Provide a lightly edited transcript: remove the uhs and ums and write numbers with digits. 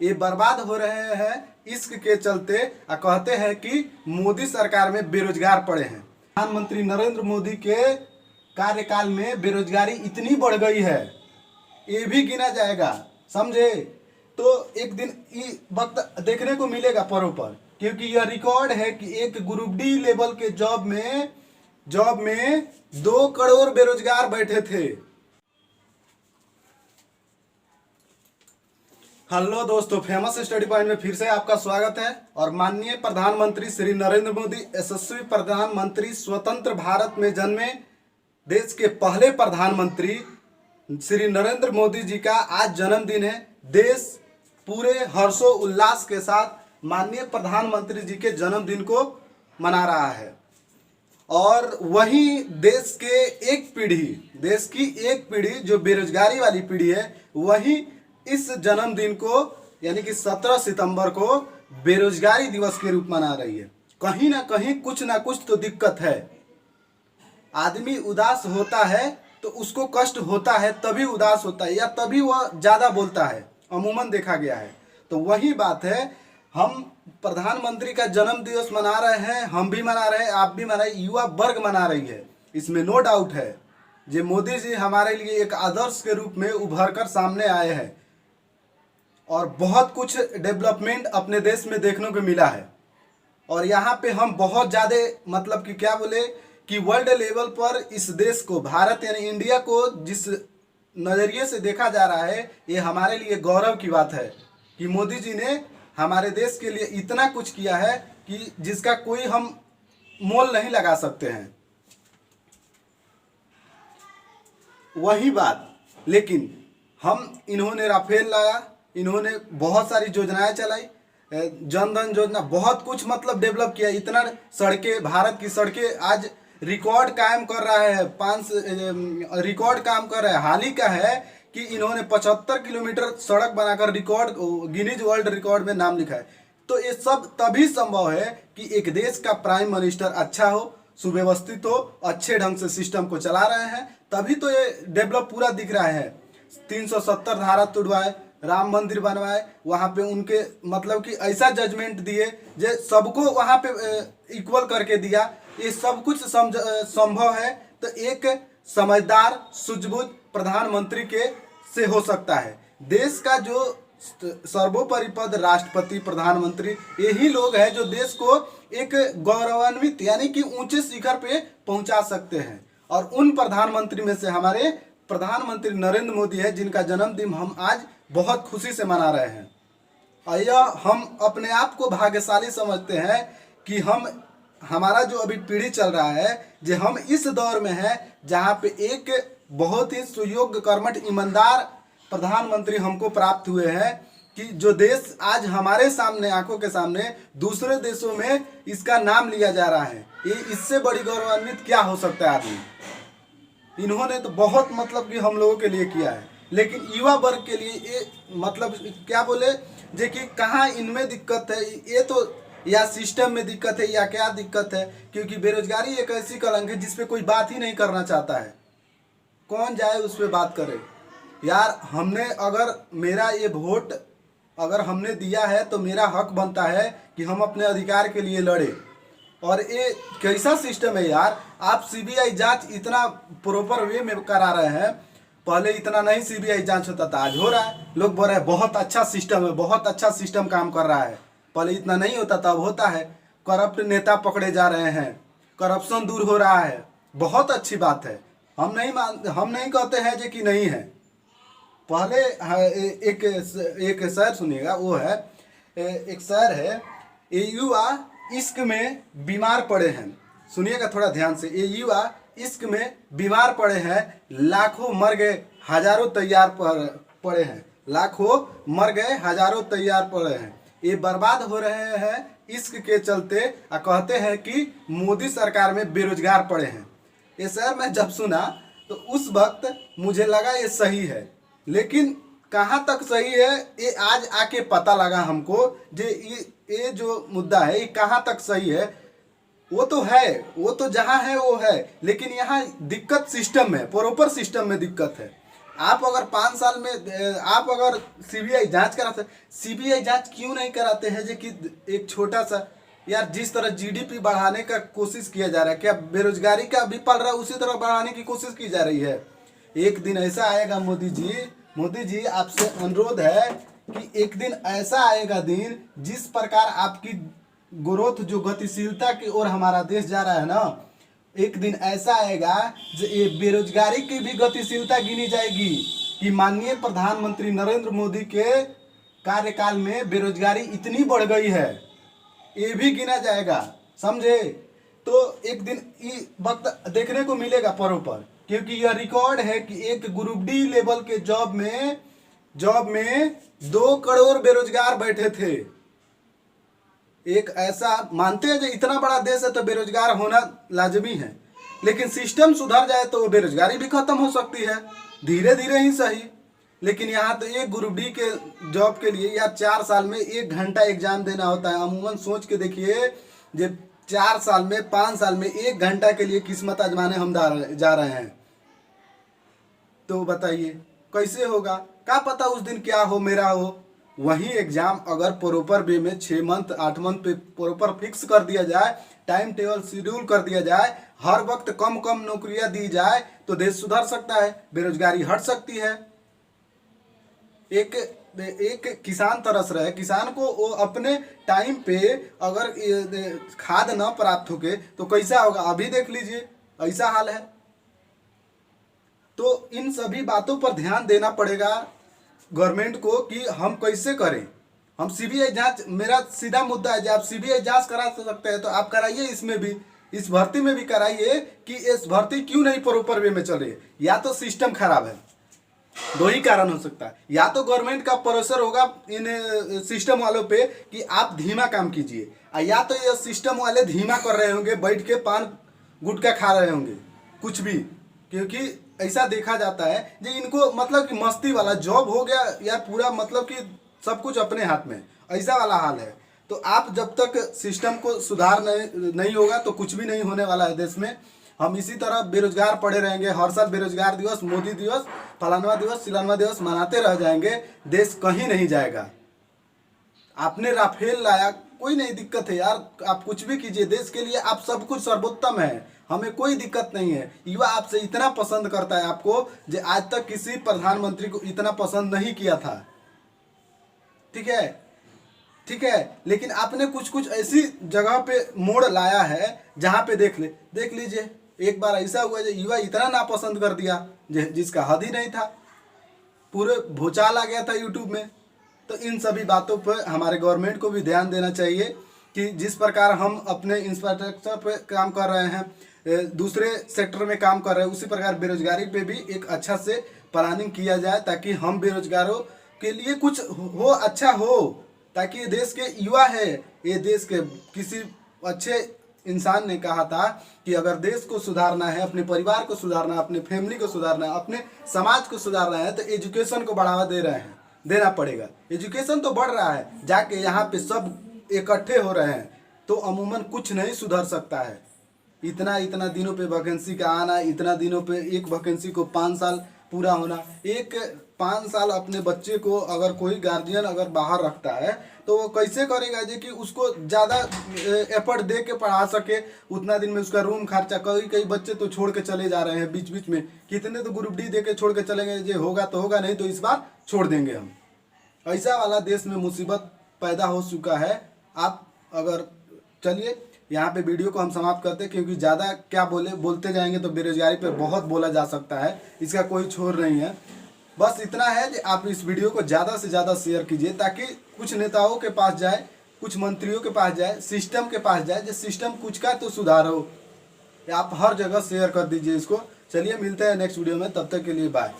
ये बर्बाद हो रहे हैं इश्क के चलते। कहते हैं कि मोदी सरकार में बेरोजगार पड़े हैं। प्रधानमंत्री नरेंद्र मोदी के कार्यकाल में बेरोजगारी इतनी बढ़ गई है, ये भी गिना जाएगा, समझे। तो एक दिन ये वक्त देखने को मिलेगा पर, क्योंकि यह रिकॉर्ड है कि एक ग्रुप डी लेवल के जॉब में 2 करोड़ बेरोजगार बैठे थे। हेलो दोस्तों, फेमस स्टडी पॉइंट में फिर से आपका स्वागत है। और माननीय प्रधानमंत्री श्री नरेंद्र मोदी, यशस्वी प्रधानमंत्री, स्वतंत्र भारत में जन्मे देश के पहले प्रधानमंत्री श्री नरेंद्र मोदी जी का आज जन्मदिन है। देश पूरे हर्षो उल्लास के साथ माननीय प्रधानमंत्री जी के जन्मदिन को मना रहा है। और वहीं देश की एक पीढ़ी जो बेरोजगारी वाली पीढ़ी है, वहीं इस जन्मदिन को यानी कि 17 सितंबर को बेरोजगारी दिवस के रूप मना रही है। कहीं ना कहीं कुछ ना कुछ तो दिक्कत है। आदमी उदास होता है तो उसको कष्ट होता है, तभी उदास होता है या तभी वह ज़्यादा बोलता है, अमूमन देखा गया है। तो वही बात है, हम प्रधानमंत्री का जन्म दिवस मना रहे हैं, हम भी मना रहे हैं, आप भी मना रहे, युवा वर्ग मना रही है, इसमें नो डाउट है। जे मोदी जी हमारे लिए एक आदर्श के रूप में उभर कर सामने आए हैं और बहुत कुछ डेवलपमेंट अपने देश में देखने को मिला है। और यहाँ पे हम बहुत ज़्यादा मतलब कि क्या बोले कि वर्ल्ड लेवल पर इस देश को, भारत यानी इंडिया को जिस नज़रिए से देखा जा रहा है, ये हमारे लिए गौरव की बात है कि मोदी जी ने हमारे देश के लिए इतना कुछ किया है कि जिसका कोई हम मोल नहीं लगा सकते हैं। वही बात, लेकिन इन्होंने राफेल लाया, इन्होंने बहुत सारी योजनाएं चलाई, जन धन योजना, बहुत कुछ मतलब डेवलप किया। इतना सड़कें, भारत की सड़कें आज रिकॉर्ड कायम कर रहा है, रिकॉर्ड काम कर रहा है। हाल ही का है कि इन्होंने 75 किलोमीटर सड़क बनाकर रिकॉर्ड, गिनीज वर्ल्ड रिकॉर्ड में नाम लिखा है। तो ये सब तभी संभव है कि एक देश का प्राइम मिनिस्टर अच्छा हो, सुव्यवस्थित हो, अच्छे ढंग से सिस्टम को चला रहे हैं, तभी तो ये डेवलप पूरा दिख रहा है। 370 धारा तुड़वाए, राम मंदिर बनवाए, वहाँ पे उनके मतलब कि ऐसा जजमेंट दिए जो सबको वहाँ पे इक्वल करके दिया। ये सब कुछ संभव है तो एक समझदार, सूझबूझ प्रधानमंत्री के से हो सकता है। देश का जो सर्वोपरि पद राष्ट्रपति, प्रधानमंत्री, यही लोग हैं जो देश को एक गौरवान्वित यानी कि ऊंचे शिखर पे पहुंचा सकते हैं। और उन प्रधानमंत्री में से हमारे प्रधानमंत्री नरेंद्र मोदी है, जिनका जन्मदिन हम आज बहुत खुशी से मना रहे हैं। और यह हम अपने आप को भाग्यशाली समझते हैं कि हमारा जो अभी पीढ़ी चल रहा है, जो हम इस दौर में हैं जहाँ पे एक बहुत ही सुयोग्य, कर्मठ, ईमानदार प्रधानमंत्री हमको प्राप्त हुए हैं कि जो देश आज हमारे सामने, आंखों के सामने दूसरे देशों में इसका नाम लिया जा रहा है। ये इससे बड़ी गौरवान्वित क्या हो सकता है आदमी। इन्होंने तो बहुत मतलब कि हम लोगों के लिए किया है, लेकिन युवा वर्ग के लिए ये मतलब क्या बोले जे कि कहाँ इनमें दिक्कत है, ये तो या सिस्टम में दिक्कत है या क्या दिक्कत है। क्योंकि बेरोजगारी एक ऐसी कलंक है जिस पे कोई बात ही नहीं करना चाहता है। कौन जाए उस पर बात करे यार। अगर मेरा ये वोट अगर हमने दिया है तो मेरा हक बनता है कि हम अपने अधिकार के लिए लड़े। और ये कैसा सिस्टम है यार, आप सीबीआई जांच इतना प्रॉपर वे में करा रहे हैं। पहले इतना नहीं सीबीआई जांच होता था, आज हो रहा है। लोग बोल रहे हैं बहुत अच्छा सिस्टम है, बहुत अच्छा सिस्टम काम कर रहा है। पहले इतना नहीं होता था, अब होता है। करप्ट नेता पकड़े जा रहे हैं, करप्शन दूर हो रहा है, बहुत अच्छी बात है। हम नहीं कहते हैं जो कि नहीं है। पहले एक शहर सुनिएगा, वो है एक शहर है, ये युवा इश्क में बीमार पड़े हैं। सुनिएगा थोड़ा ध्यान से। ये युवा इश्क में बीमार पड़े हैं, लाखों मर गए, हजारों तैयार पड़े हैं। लाखों मर गए, हजारों तैयार पड़े हैं। ये बर्बाद हो रहे हैं इश्क के चलते। कहते हैं कि मोदी सरकार में बेरोजगार पड़े हैं। ये शहर मैं जब सुना तो उस वक्त मुझे लगा ये सही है, लेकिन कहाँ तक सही है ये आज आके पता लगा हमको। ये जो मुद्दा है ये कहाँ तक सही है। वो तो जहाँ है वो है, लेकिन यहाँ दिक्कत सिस्टम में, प्रॉपर सिस्टम में दिक्कत है। आप अगर 5 साल में आप अगर सीबीआई जांच कराते, सीबीआई जांच क्यों नहीं कराते हैं जो कि एक छोटा सा यार, जिस तरह जीडीपी बढ़ाने का कोशिश किया जा रहा है, क्या बेरोजगारी का भी पल रहा है, उसी तरह बढ़ाने की कोशिश की जा रही है। एक दिन ऐसा आएगा मोदी जी आपसे अनुरोध है कि एक दिन ऐसा आएगा दिन जिस प्रकार आपकी ग्रोथ जो गतिशीलता की ओर हमारा देश जा रहा है ना, एक दिन ऐसा आएगा जो ये बेरोजगारी की भी गतिशीलता गिनी जाएगी कि माननीय प्रधानमंत्री नरेंद्र मोदी के कार्यकाल में बेरोजगारी इतनी बढ़ गई है, ये भी गिना जाएगा, समझे। तो एक दिन ये वक्त देखने को मिलेगा पर, क्योंकि यह रिकॉर्ड है कि एक ग्रुप डी लेवल के जॉब में 2 करोड़ बेरोजगार बैठे थे। एक ऐसा मानते हैं जो इतना बड़ा देश है तो बेरोजगार होना लाजमी है, लेकिन सिस्टम सुधर जाए तो वो बेरोजगारी भी खत्म हो सकती है, धीरे धीरे ही सही। लेकिन यहाँ तो एक ग्रुप डी के जॉब के लिए या 4 साल में 1 घंटा एग्जाम देना होता है। अमूमन सोच के देखिए, जब 4 साल में 5 साल में 1 घंटा के लिए किस्मत आजमाने हम जा रहे हैं, तो बताइए कैसे होगा। क्या पता उस दिन क्या हो, मेरा हो। वही एग्जाम अगर प्रॉपर वे में 6 मंथ 8 मंथ पे प्रॉपर फिक्स कर दिया जाए, टाइम टेबल शेड्यूल कर दिया जाए, हर वक्त कम कम नौकरियां दी जाए, तो देश सुधर सकता है, बेरोजगारी हट सकती है। एक किसान तरस रहे, किसान को वो अपने टाइम पे अगर खाद न प्राप्त होके तो कैसा होगा, अभी देख लीजिए ऐसा हाल है। तो इन सभी बातों पर ध्यान देना पड़ेगा गवर्नमेंट को कि हम कैसे करें। हम सीबीआई जांच, मेरा सीधा मुद्दा है, जब आप सीबीआई जांच करा सकते हैं तो आप कराइए, इसमें भी, इस भर्ती में भी कराइए कि इस भर्ती क्यों नहीं प्रॉपर वे में चल रही है। या तो सिस्टम खराब है, 2 ही कारण हो सकता है, या तो गवर्नमेंट का प्रेशर होगा इन सिस्टम वालों पे कि आप धीमा काम कीजिए, या तो ये सिस्टम वाले धीमा कर रहे होंगे, बैठ के पान गुटखा खा रहे होंगे, कुछ भी। क्योंकि ऐसा देखा जाता है जो इनको मतलब कि मस्ती वाला जॉब हो गया या पूरा मतलब कि सब कुछ अपने हाथ में, ऐसा वाला हाल है। तो आप जब तक सिस्टम को सुधार नहीं होगा तो कुछ भी नहीं होने वाला है देश में। हम इसी तरह बेरोजगार पड़े रहेंगे, हर साल बेरोजगार दिवस, मोदी दिवस, फलानवा दिवस, सिलानवा दिवस मनाते रह जाएंगे, देश कहीं नहीं जाएगा। आपने राफेल लाया, कोई नहीं दिक्कत है यार, आप कुछ भी कीजिए देश के लिए, आप सब कुछ सर्वोत्तम है, हमें कोई दिक्कत नहीं है। युवा आपसे इतना पसंद करता है आपको जो आज तक किसी प्रधानमंत्री को इतना पसंद नहीं किया था, ठीक है। लेकिन आपने कुछ कुछ ऐसी जगह पे मोड़ लाया है जहां पे देख लीजिए, एक बार ऐसा हुआ जो युवा इतना नापसंद कर दिया जिसका हद ही नहीं था, पूरे भूचाल आ गया था यूट्यूब में। तो इन सभी बातों पर हमारे गवर्नमेंट को भी ध्यान देना चाहिए कि जिस प्रकार हम अपने इंफ्रास्ट्रक्चर पे काम कर रहे हैं, दूसरे सेक्टर में काम कर रहे हैं, उसी प्रकार बेरोजगारी पे भी एक अच्छा से प्लानिंग किया जाए, ताकि हम बेरोजगारों के लिए कुछ हो, अच्छा हो, ताकि ये देश के युवा है, ये देश के किसी अच्छे इंसान ने कहा था कि अगर देश को सुधारना है, अपने परिवार को सुधारना है, अपने फैमिली को सुधारना है, अपने समाज को सुधारना है, तो एजुकेशन को बढ़ावा देना पड़ेगा। एजुकेशन तो बढ़ रहा है, जाके यहाँ पे सब इकट्ठे हो रहे हैं, तो अमूमन कुछ नहीं सुधर सकता है। इतना दिनों पे वैकेंसी का आना, इतना दिनों पे एक वैकेंसी को 5 साल पूरा होना, एक 5 साल अपने बच्चे को अगर कोई गार्जियन अगर बाहर रखता है तो वो कैसे करेगा जी कि उसको ज़्यादा एफर्ट दे के पढ़ा सके, उतना दिन में उसका रूम खर्चा। कई बच्चे तो छोड़ के चले जा रहे हैं बीच में, कितने तो ग्रुप डी दे के छोड़ के चलेंगे, जो होगा तो होगा, नहीं तो इस बार छोड़ देंगे हम। ऐसा वाला देश में मुसीबत पैदा हो चुका है। आप अगर चलिए यहाँ पे वीडियो को हम समाप्त करते हैं, क्योंकि ज़्यादा क्या बोलते जाएंगे तो बेरोजगारी पे बहुत बोला जा सकता है, इसका कोई छोर नहीं है। बस इतना है कि आप इस वीडियो को ज़्यादा से ज़्यादा शेयर कीजिए, ताकि कुछ नेताओं के पास जाए, कुछ मंत्रियों के पास जाए, सिस्टम के पास जाए, जो सिस्टम कुछ का तो सुधार हो। आप हर जगह शेयर कर दीजिए इसको। चलिए मिलते हैं नेक्स्ट वीडियो में, तब तक के लिए बाय।